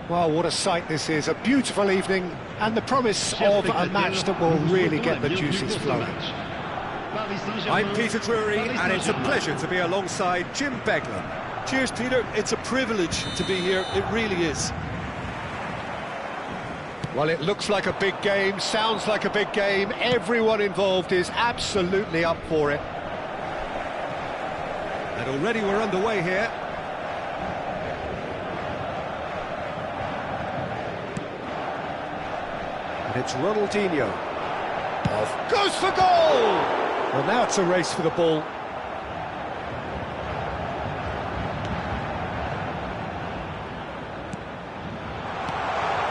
Well, what a sight this is. A beautiful evening and the promise of a match that will really get the juices flowing. I'm Peter Drury, and it's a pleasure to be alongside Jim Begler. Cheers, Peter. It's a privilege to be here. It really is. Well, it looks like a big game, sounds like a big game. Everyone involved is absolutely up for it. And already we're underway here. And it's Ronaldinho. Off goes for goal! Well, now it's a race for the ball.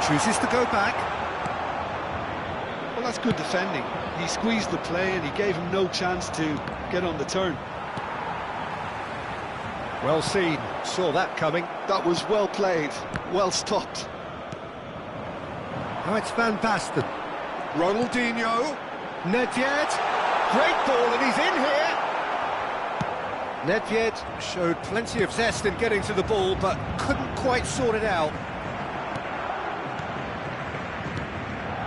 Chooses to go back. Well, that's good defending. He squeezed the play and he gave him no chance to get on the turn. Well seen, saw that coming. That was well played, well stopped. Now it's Van Basten. Ronaldinho. Nedved, great ball and he's in here. Nedved showed plenty of zest in getting to the ball, but couldn't quite sort it out.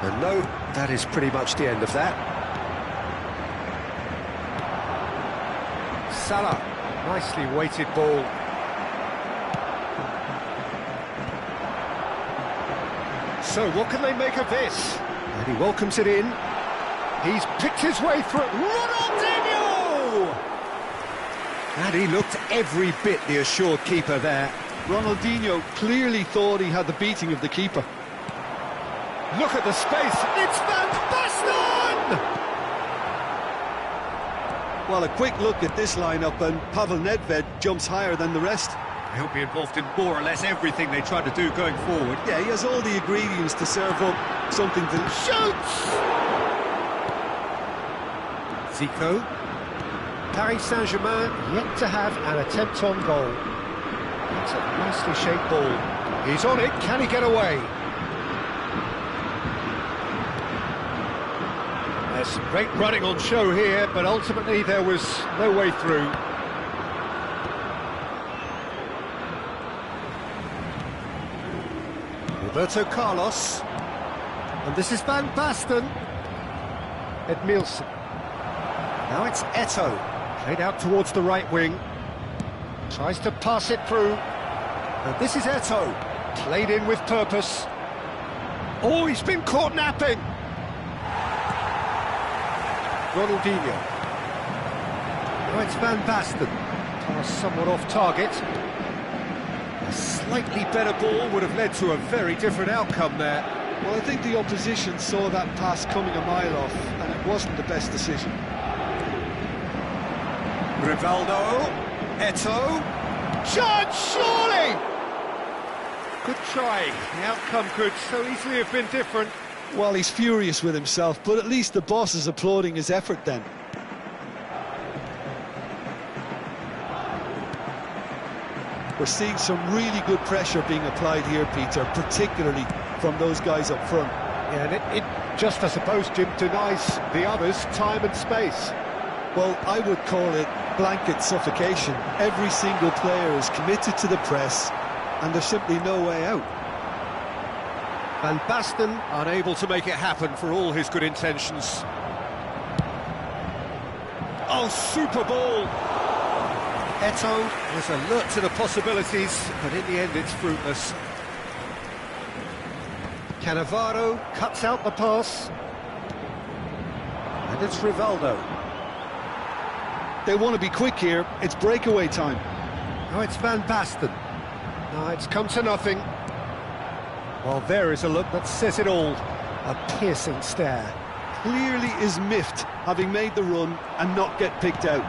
And no, that is pretty much the end of that. Salah, nicely weighted ball. So what can they make of this? And he welcomes it in. He's picked his way through. Ronaldinho! And he looked every bit the assured keeper there. Ronaldinho clearly thought he had the beating of the keeper. Look at the space, it's Van Basten! Well, a quick look at this lineup and Pavel Nedved jumps higher than the rest. He'll be involved in more or less everything they try to do going forward. Yeah, he has all the ingredients to serve up something to... Shoots! Zico. Paris Saint-Germain yet to have an attempt on goal. It's a nicely shaped ball. He's on it, can he get away? There's some great running on show here, but ultimately there was no way through. Roberto Carlos. And this is Van Basten. Edmilson. Now it's Eto'o. Played out towards the right wing. Tries to pass it through. And this is Eto'o. Played in with purpose. Oh, he's been caught napping. Ronaldinho. Now it's Van Basten. Pass somewhat off target. A slightly better ball would have led to a very different outcome there. Well, I think the opposition saw that pass coming a mile off, and it wasn't the best decision. Rivaldo. Eto'o. Chance, surely! Good try. The outcome could so easily have been different. Well, he's furious with himself, but at least the boss is applauding his effort then. We're seeing some really good pressure being applied here, Peter, particularly from those guys up front. Yeah, and it just, I suppose, Jim, denies the others time and space. Well, I would call it blanket suffocation. Every single player is committed to the press, and there's simply no way out. Van Basten unable to make it happen for all his good intentions. Oh, super ball! Eto'o was alert to the possibilities, but in the end it's fruitless. Cannavaro cuts out the pass. And it's Rivaldo. They want to be quick here, it's breakaway time. Now it's Van Basten. Now it's come to nothing. Well, there is a look that says it all. A piercing stare. Clearly is miffed, having made the run and not get picked out.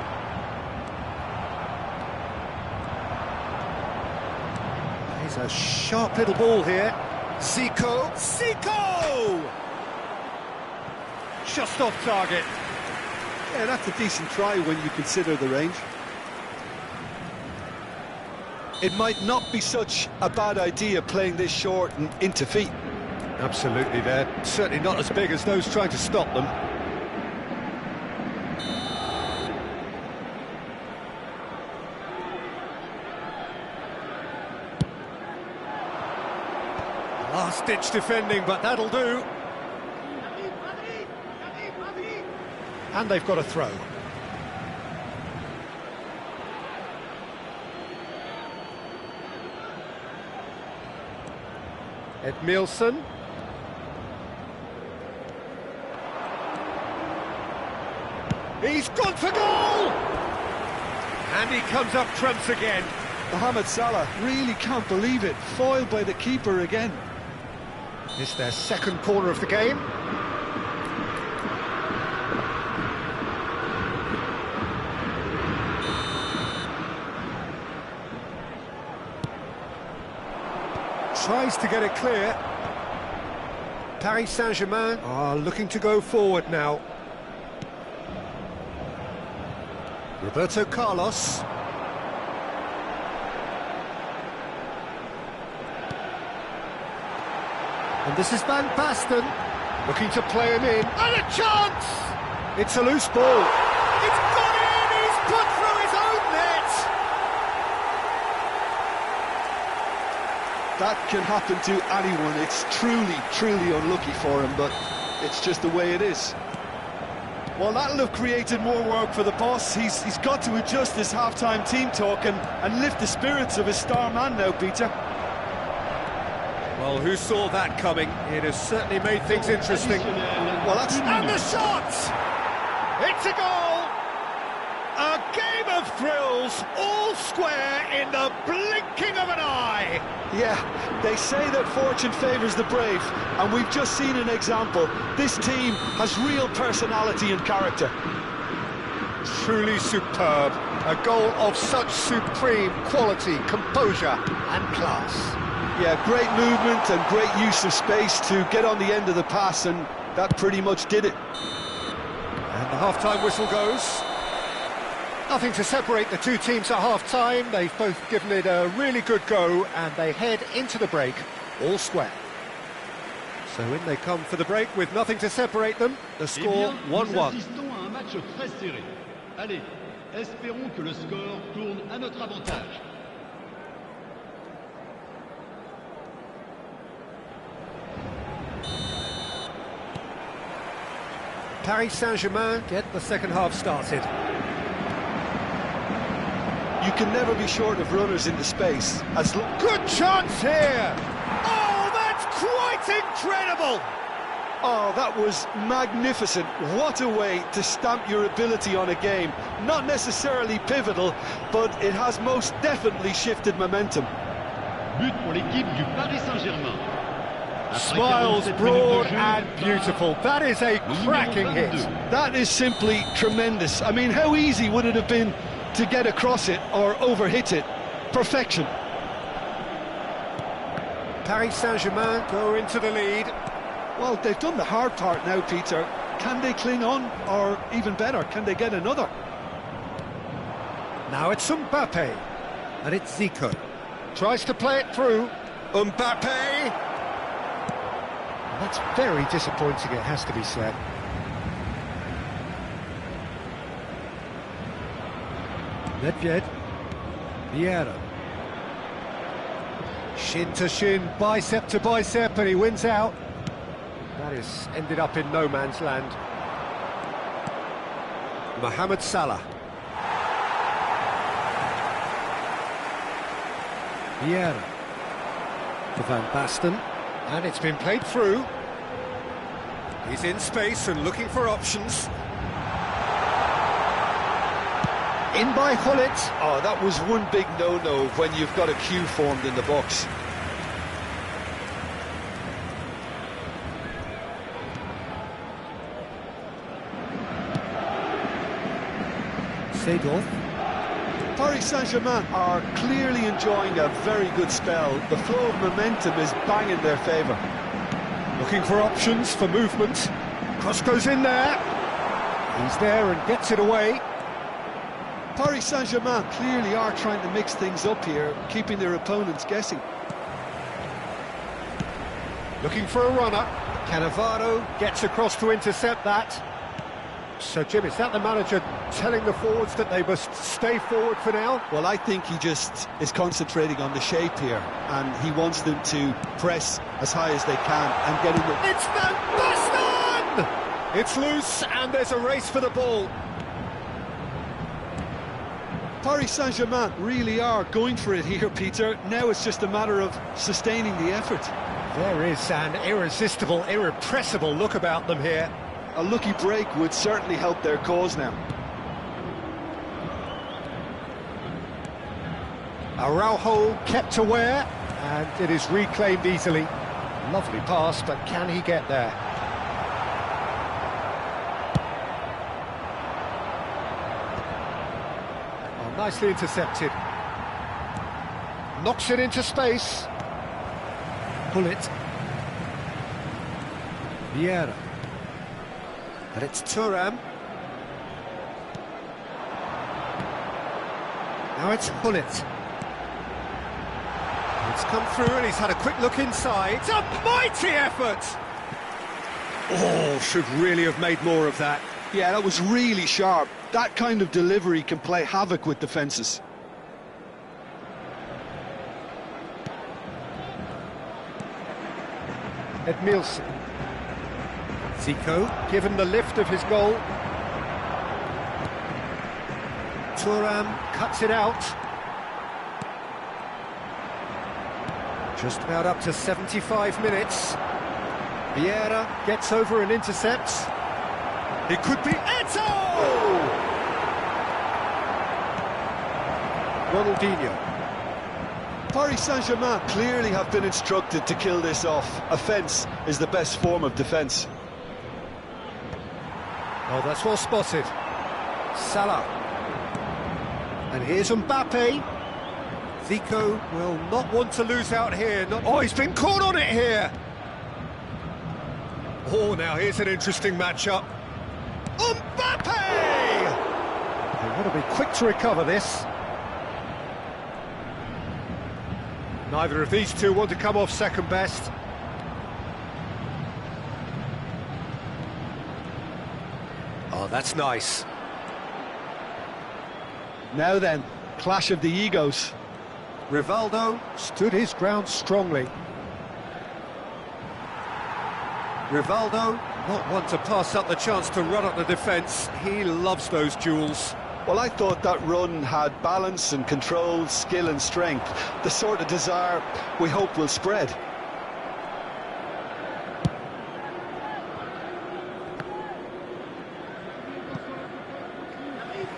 There's a sharp little ball here. Zico. Zico! Just off target. Yeah, that's a decent try when you consider the range. It might not be such a bad idea playing this short and into feet. Absolutely, they're certainly not as big as those trying to stop them. last-ditch defending, but that'll do. And they've got a throw. Edmilson. He's gone for goal! And he comes up trumps again. Mohamed Salah really can't believe it, foiled by the keeper again. It's their second corner of the game. Tries to get it clear. Paris Saint-Germain are looking to go forward now. Roberto Carlos. And this is Van Basten, looking to play him in. And a chance! It's a loose ball. It's gone in! He's put through his own net! That can happen to anyone. It's truly unlucky for him, but it's just the way it is. Well, that'll have created more work for the boss. He's got to adjust his half-time team talk and lift the spirits of his star man now, Peter. Well, who saw that coming? It has certainly made things interesting. Well, that's... And the shot! It's a goal! A game of thrills, all square in the blinking of an eye! Yeah, they say that fortune favours the brave, and we've just seen an example. This team has real personality and character. Truly superb. A goal of such supreme quality, composure and class. Yeah, great movement and great use of space to get on the end of the pass, and that pretty much did it. And the half-time whistle goes. Nothing to separate the two teams at half-time. They've both given it a really good go, and they head into the break all square. So in they come for the break with nothing to separate them. The score 1-1. Assistons à un match très serré. Allez, espérons que le score tourne à notre avantage. Paris Saint-Germain get the second half started. You can never be short of runners into space. Good chance here! Oh, that's quite incredible! Oh, that was magnificent. What a way to stamp your ability on a game. Not necessarily pivotal, but it has most definitely shifted momentum. But pour l'équipe du Paris Saint-Germain. Smiles broad and beautiful. That is a cracking hit. That is simply tremendous. I mean, how easy would it have been to get across it or overhit it? Perfection. Paris Saint-Germain go into the lead. Well, they've done the hard part now, Peter. Can they cling on, or even better, can they get another? Now it's Mbappe, and it's Zico. Tries to play it through. Mbappe! That's very disappointing, it has to be said. Nedved, Vieira. Shin to shin, bicep to bicep, and he wins out. That has ended up in no man's land. Mohamed Salah. Vieira. To Van Basten. And it's been played through. He's in space and looking for options. In by Gullit. Oh, that was one big no-no when you've got a queue formed in the box. Seedorf. Paris Saint-Germain are clearly enjoying a very good spell. The flow of momentum is bang in their favour. Looking for options, for movement. Cross goes in there. He's there and gets it away. Paris Saint-Germain clearly are trying to mix things up here, keeping their opponents guessing. Looking for a runner. Cannavaro gets across to intercept that. So, Jim, is that the manager telling the forwards that they must stay forward for now? Well, I think he just is concentrating on the shape here, and he wants them to press as high as they can and get in the... It's Van Basten! It's loose, and there's a race for the ball. Paris Saint-Germain really are going for it here, Peter. Now it's just a matter of sustaining the effort. There is an irresistible, irrepressible look about them here. A lucky break would certainly help their cause now. Araujo kept aware, and it is reclaimed easily. Lovely pass, but can he get there? Oh, nicely intercepted. Knocks it into space. Pull it. Vieira. And it's Thuram. Now it's Hullet. It's come through and he's had a quick look inside. It's a mighty effort! Oh, should really have made more of that. Yeah, that was really sharp. That kind of delivery can play havoc with defences. Edmilson. Zico, given the lift of his goal. Thuram cuts it out. Just about up to 75 minutes. Vieira gets over and intercepts. It could be Eto'o! Ronaldinho. Paris Saint-Germain clearly have been instructed to kill this off. Offence is the best form of defence. Oh, that's well spotted. Salah. And here's Mbappe. Zico will not want to lose out here. Oh, he's been caught on it here. Oh, now here's an interesting matchup. Mbappe! They want to be quick to recover this. Neither of these two want to come off second best. Oh, that's nice. Now then, clash of the egos. Rivaldo stood his ground strongly. Rivaldo, not one to pass up the chance to run up the defence. He loves those duels. Well, I thought that run had balance and control, skill and strength. The sort of desire we hope will spread.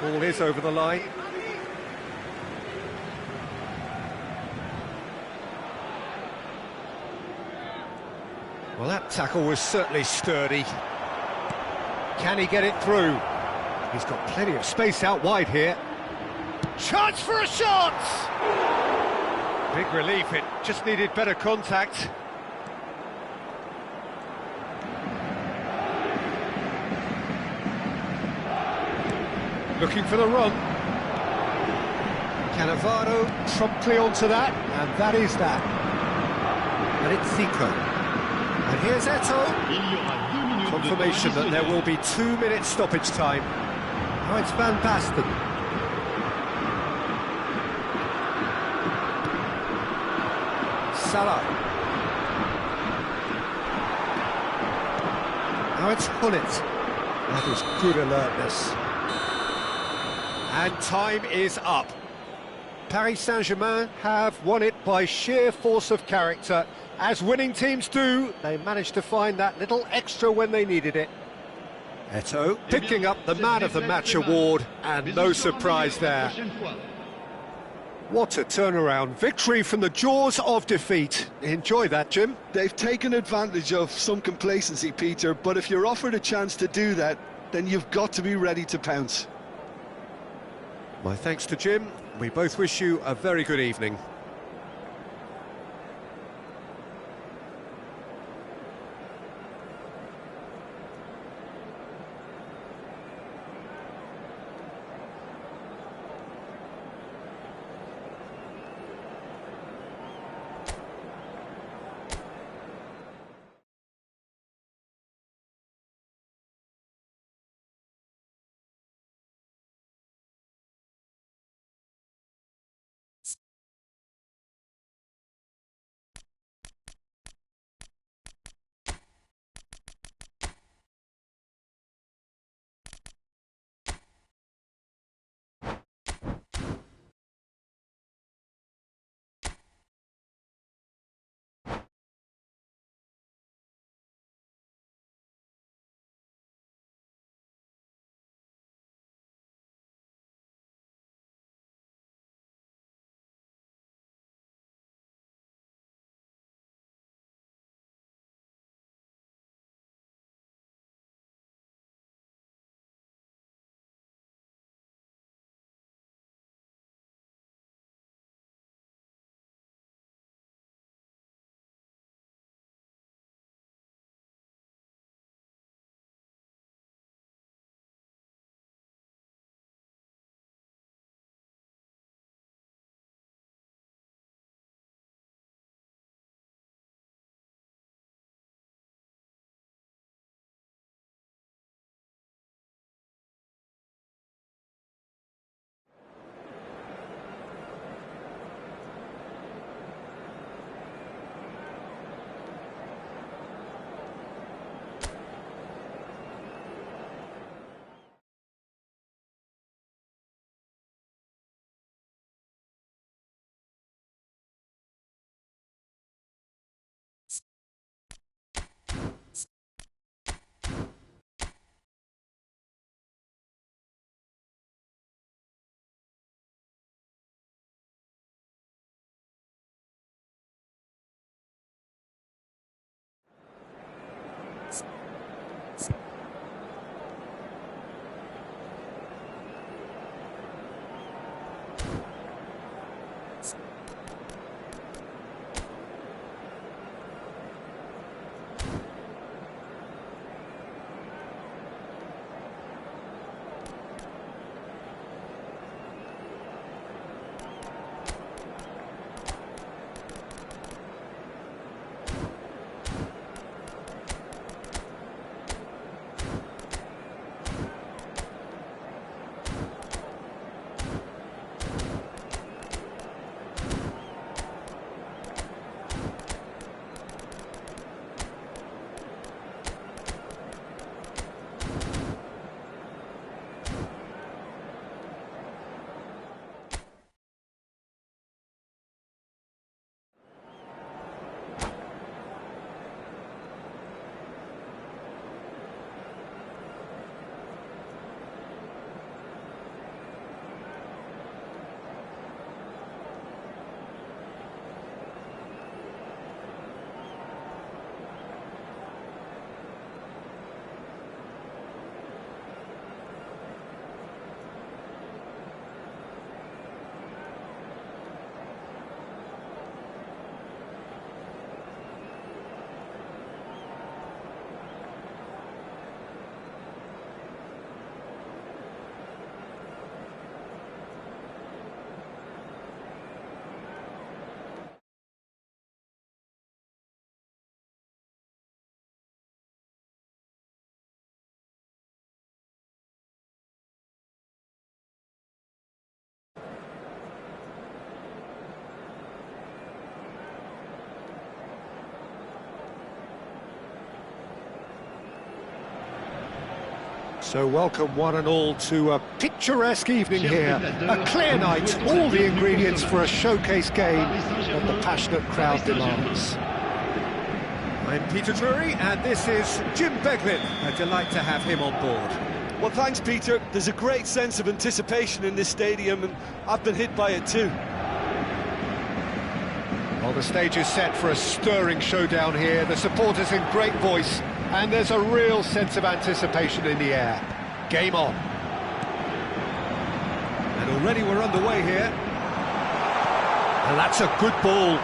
Ball is over the line. Well, that tackle was certainly sturdy. Can he get it through? He's got plenty of space out wide here. Chance for a shot! Big relief, it just needed better contact. Looking for the run. Cannavaro promptly onto that, and that is that. And it's Zico. And here's Eto'o. Confirmation that there will be 2 minutes stoppage time. Now it's Van Basten. Salah. Now it's Hullet. That is good alertness. And time is up. Paris Saint-Germain have won it by sheer force of character. As winning teams do, they managed to find that little extra when they needed it. Eto'o picking up the Man of the Match award, and no surprise there. What a turnaround. Victory from the jaws of defeat. Enjoy that, Jim. They've taken advantage of some complacency, Peter, but if you're offered a chance to do that, then you've got to be ready to pounce. My thanks to Jim. We both wish you a very good evening. So welcome one and all to a picturesque evening here, a clear night, all the ingredients for a showcase game that the passionate crowd demands. I'm Peter Drury and this is Jim Beglin. A delight to have him on board. Well, thanks, Peter. There's a great sense of anticipation in this stadium, and I've been hit by it too. Well, the stage is set for a stirring showdown here. The supporters in great voice, and there's a real sense of anticipation in the air. Game on. And already we're underway here. And that's a good ball.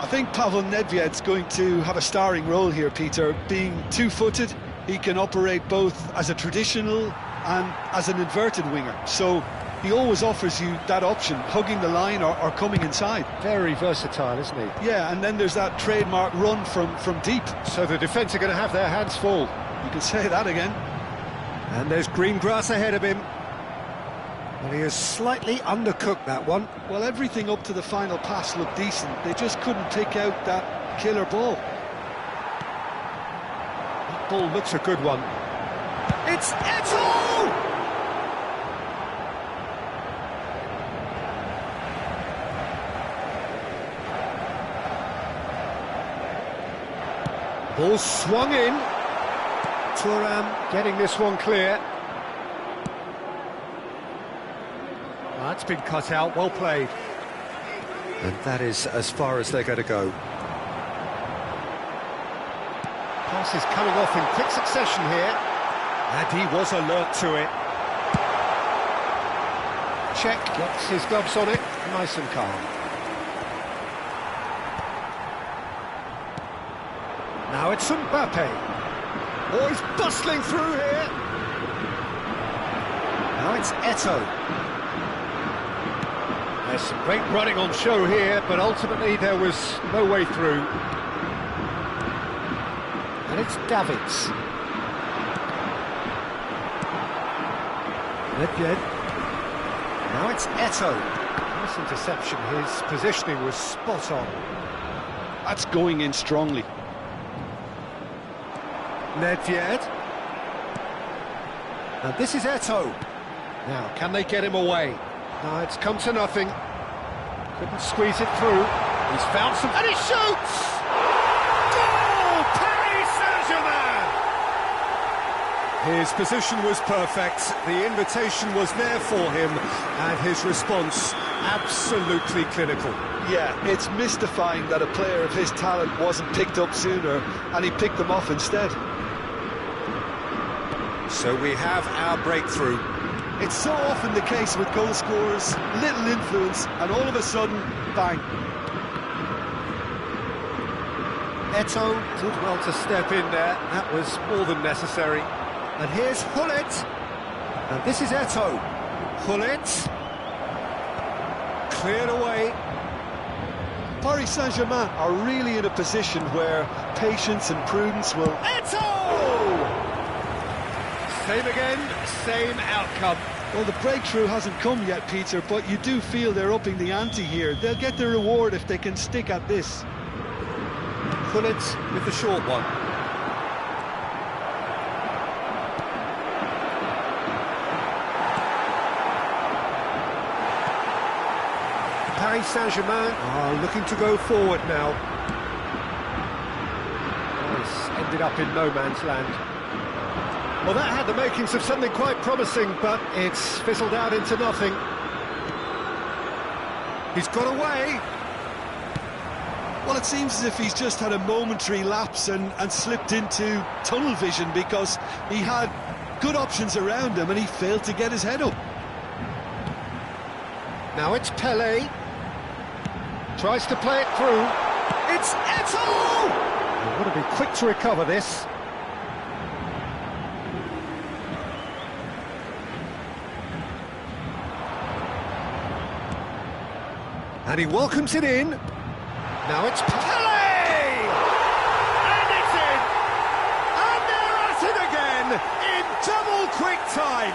I think Pavel Nedved's going to have a starring role here, Peter. Being two-footed, he can operate both as a traditional and as an inverted winger. So he always offers you that option, hugging the line or coming inside. Very versatile, isn't he? Yeah, and then there's that trademark run from deep. So the defence are going to have their hands full. You can say that again. And there's green grass ahead of him. Well, he has slightly undercooked that one. Well, everything up to the final pass looked decent. They just couldn't pick out that killer ball. That ball looks a good one. It's Eto'o! Ball swung in. Thuram getting this one clear. That's been cut out, well played. And that is as far as they're going to go. Pass is coming off in quick succession here. And he was alert to it. Check, gets his gloves on it, nice and calm. Now it's Mbappe. Oh, he's bustling through here. Now it's Eto'o. There's some great running on show here, but ultimately there was no way through. And it's Davids. Nedved. Now it's Eto'o. Nice interception, his positioning was spot on. That's going in strongly. Nedved. And this is Eto'o. Now, can they get him away? No, it's come to nothing. Couldn't squeeze it through. He's found some... And he shoots! Goal! Paris Saint-Germain! His position was perfect, the invitation was there for him, and his response absolutely clinical. Yeah, it's mystifying that a player of his talent wasn't picked up sooner, and he picked them off instead. So we have our breakthrough. It's so often the case with goal scorers, little influence, and all of a sudden, bang. Eto'o did well to step in there, that was more than necessary. And here's Hullet, and this is Eto'o. Hullet, cleared away. Paris Saint-Germain are really in a position where patience and prudence will... Eto'o! Same again, same outcome. Well, the breakthrough hasn't come yet, Peter, but you do feel they're upping the ante here. They'll get their reward if they can stick at this. Hullet with the short one. Paris Saint-Germain are looking to go forward now. This ended up in no man's land. Well, that had the makings of something quite promising, but it's fizzled out into nothing. He's got away. Well, it seems as if he's just had a momentary lapse and slipped into tunnel vision, because he had good options around him and he failed to get his head up. Now it's Pelé. Tries to play it through. It's Eto'o! They've got to be quick to recover this. And he welcomes it in. Now it's Pelé! And it's in! And they're at it again in double quick time.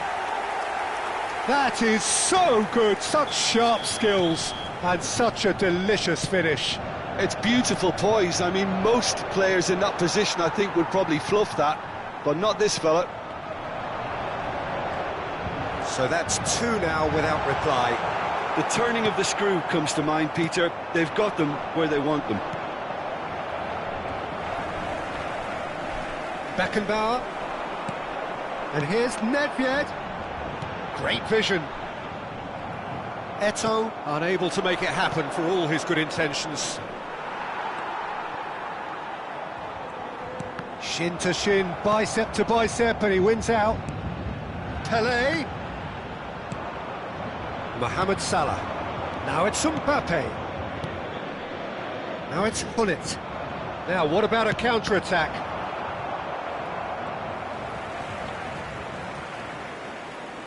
That is so good, such sharp skills and such a delicious finish. It's beautiful poise. I mean, most players in that position, I think, would probably fluff that, but not this fella. So that's two now without reply. The turning of the screw comes to mind, Peter. They've got them where they want them. Beckenbauer. And here's Nedved. Great vision. Eto'o, Unable to make it happen for all his good intentions. shin to shin, bicep to bicep, and he wins out. Pelé. Mohamed Salah. Now it's Mbappe. Now it's Gullit. Now, what about a counter-attack?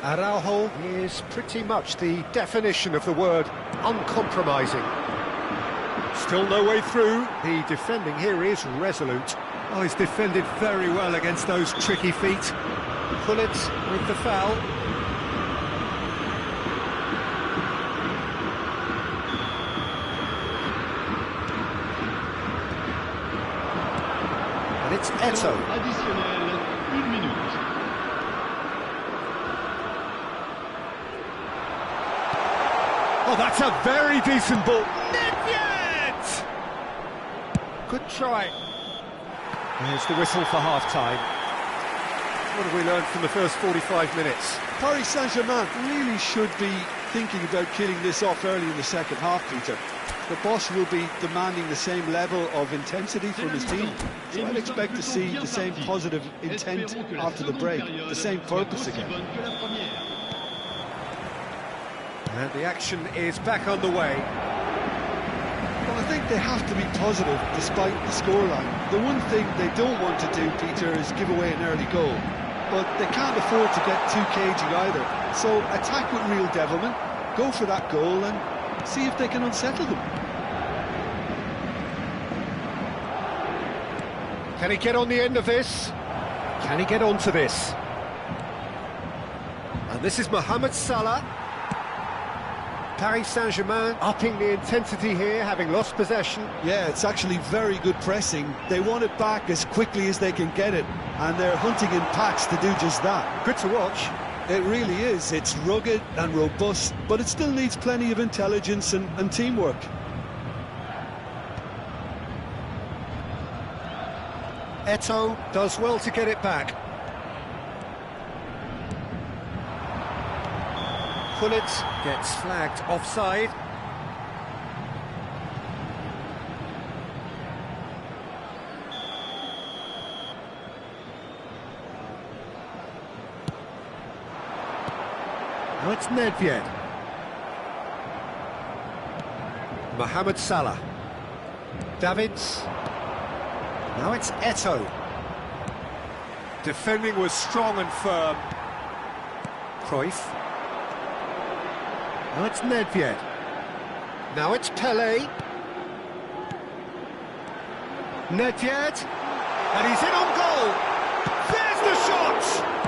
Araujo is pretty much the definition of the word uncompromising. Still no way through. The defending here is resolute. Oh, he's defended very well against those tricky feet. Gullit with the foul. And it's Eto'o. Additionnel, 1 minute. Oh, that's a very decent ball. Nedved! Good try. There's the whistle for half-time. What have we learned from the first 45 minutes? Paris Saint-Germain really should be thinking about killing this off early in the second half, Peter. The boss will be demanding the same level of intensity from his team, so I'd expect to see the same positive intent after the break, the same purpose again. And the action is back underway. Well, I think they have to be positive despite the scoreline. The one thing they don't want to do, Peter, is give away an early goal. But they can't afford to get too cagey either. So attack with real devilment, go for that goal and see if they can unsettle them. Can he get on the end of this? Can he get onto this? And this is Mohamed Salah. Paris Saint-Germain upping the intensity here, having lost possession. Yeah, it's actually very good pressing. They want it back as quickly as they can get it, and they're hunting in packs to do just that. Good to watch. It really is. It's rugged and robust, but it still needs plenty of intelligence and teamwork. Eto'o does well to get it back. Gullit Gets flagged offside. Now it's Nedved. Mohamed Salah. Davids. Now it's Eto'o. Defending was strong and firm. Cruyff. Now it's Nedved. Now it's Pelé. Nedved. And he's in on goal. There's the shot!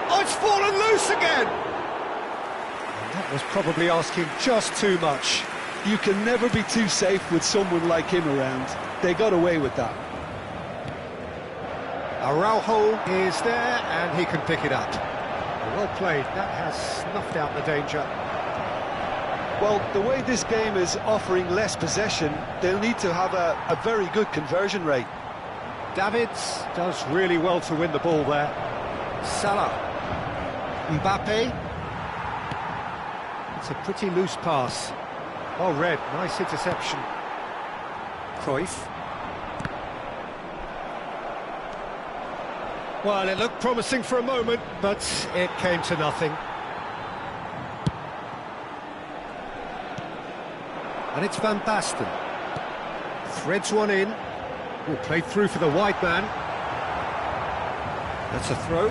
Oh, it's fallen loose again! And that was probably asking just too much. You can never be too safe with someone like him around. They got away with that. Araujo is there, and he can pick it up. Well played. That has snuffed out the danger. Well, the way this game is offering less possession, they'll need to have a very good conversion rate. Davids does really well to win the ball there. Salah. Mbappe. It's a pretty loose pass. Oh, Red, nice interception. Cruyff. Well, it looked promising for a moment, but it came to nothing. And it's Van Basten. Threads one in. Oh, played through for the wide man. That's a throw.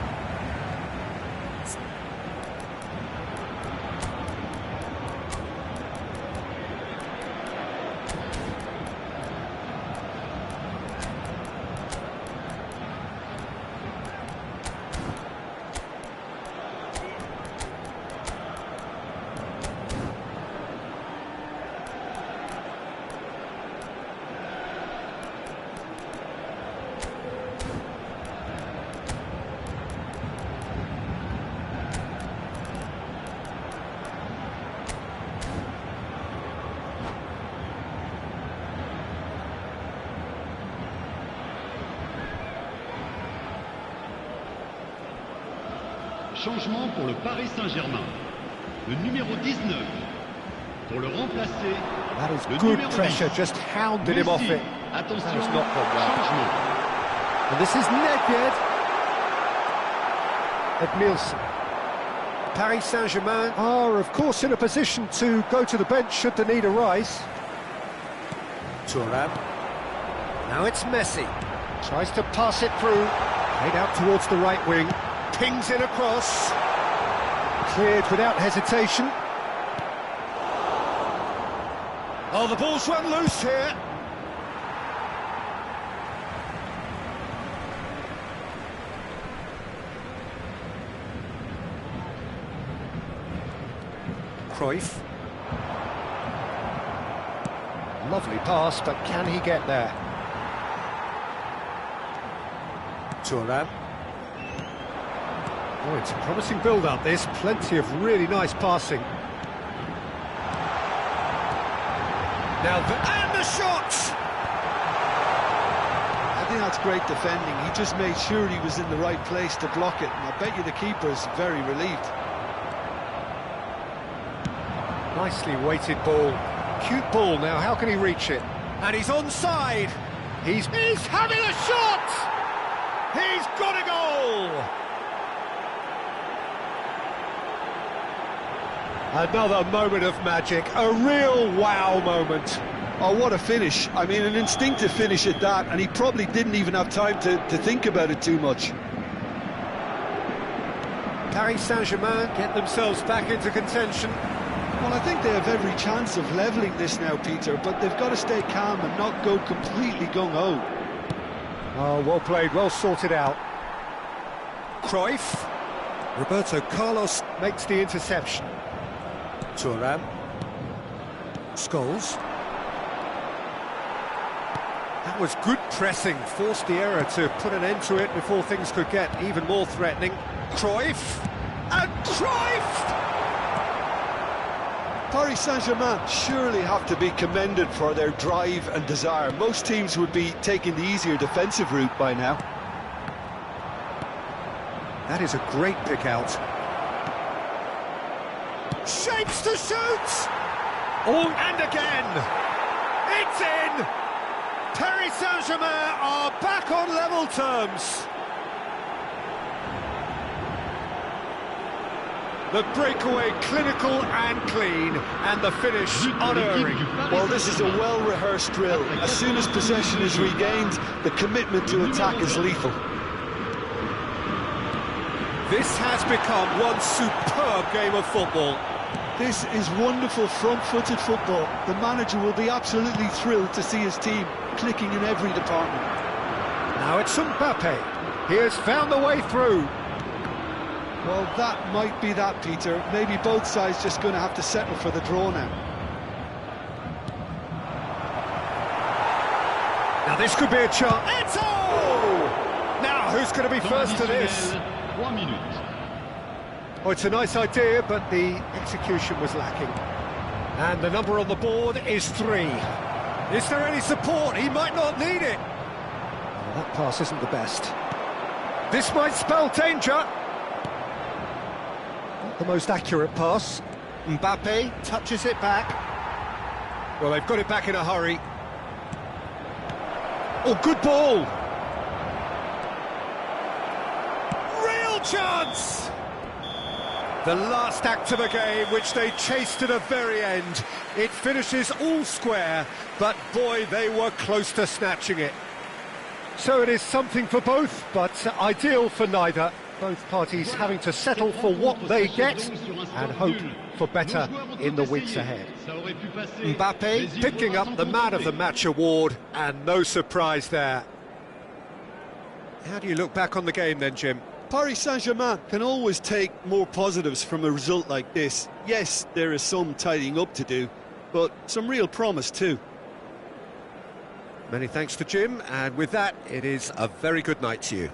Changement pour le Paris Saint-Germain. Le numéro 19. Pour le remplacer, That is le good numéro pressure, 10. just hounded him off Messi. it. Attention, That has not gone well. changement. And this is Nedved. Edmilson. Paris Saint-Germain are, of course, in a position to go to the bench should the need arise. Thuram. Now it's Messi. Tries to pass it through. Played out towards the right wing. Pings it across. Cleared without hesitation. Oh, the ball's run loose here. Cruyff. Lovely pass, but can he get there? Thuram. Oh, it's a promising build-up, this. Plenty of really nice passing. Now, and the shot! I think that's great defending. He just made sure he was in the right place to block it, and I bet you the keeper's very relieved. Nicely weighted ball. Cute ball now, how can he reach it? And he's onside! He's having a shot! He's got a goal! Another moment of magic, a real wow moment. Oh, what a finish. I mean, an instinctive finish at that, and he probably didn't even have time to think about it too much. Paris Saint-Germain get themselves back into contention. Well, I think they have every chance of levelling this now, Peter, but they've got to stay calm and not go completely gung-ho. Oh, well played, well sorted out. Cruyff. Roberto Carlos makes the interception. Thuram. Scholes. That was good pressing, forced the error to put an end to it before things could get even more threatening. Cruyff. And Cruyff! Paris Saint-Germain surely have to be commended for their drive and desire. Most teams would be taking the easier defensive route by now. That is a great pick out. Shapes to shoot! Oh, and again! It's in! Paris Saint-Germain are back on level terms. The breakaway clinical and clean, and the finish unerring. Well, this is a well-rehearsed drill. As soon as possession is regained, the commitment to attack is lethal. This has become one superb game of football. This is wonderful front-footed football. The manager will be absolutely thrilled to see his team clicking in every department. Now it's Mbappe. He has found the way through. Well, that might be that, Peter. Maybe both sides just going to have to settle for the draw now. Now this could be a chance. It's all! Now who's going to be first to this? 3 minutes. Oh, it's a nice idea, but the execution was lacking. And the number on the board is 3. Is there any support? He might not need it. Oh, that pass isn't the best. This might spell danger. Not the most accurate pass. Mbappe touches it back. Well, they've got it back in a hurry. Oh, good ball. Real chance! The last act of a game, which they chased to the very end. It finishes all square, but boy, they were close to snatching it. So it is something for both, but ideal for neither. Both parties having to settle for what they get and hope for better in the weeks ahead. Mbappe picking up the Man of the Match award, and no surprise there. How do you look back on the game then, Jim? Paris Saint-Germain can always take more positives from a result like this. Yes, there is some tidying up to do, but some real promise too. Many thanks to Jim, and with that, it is a very good night to you.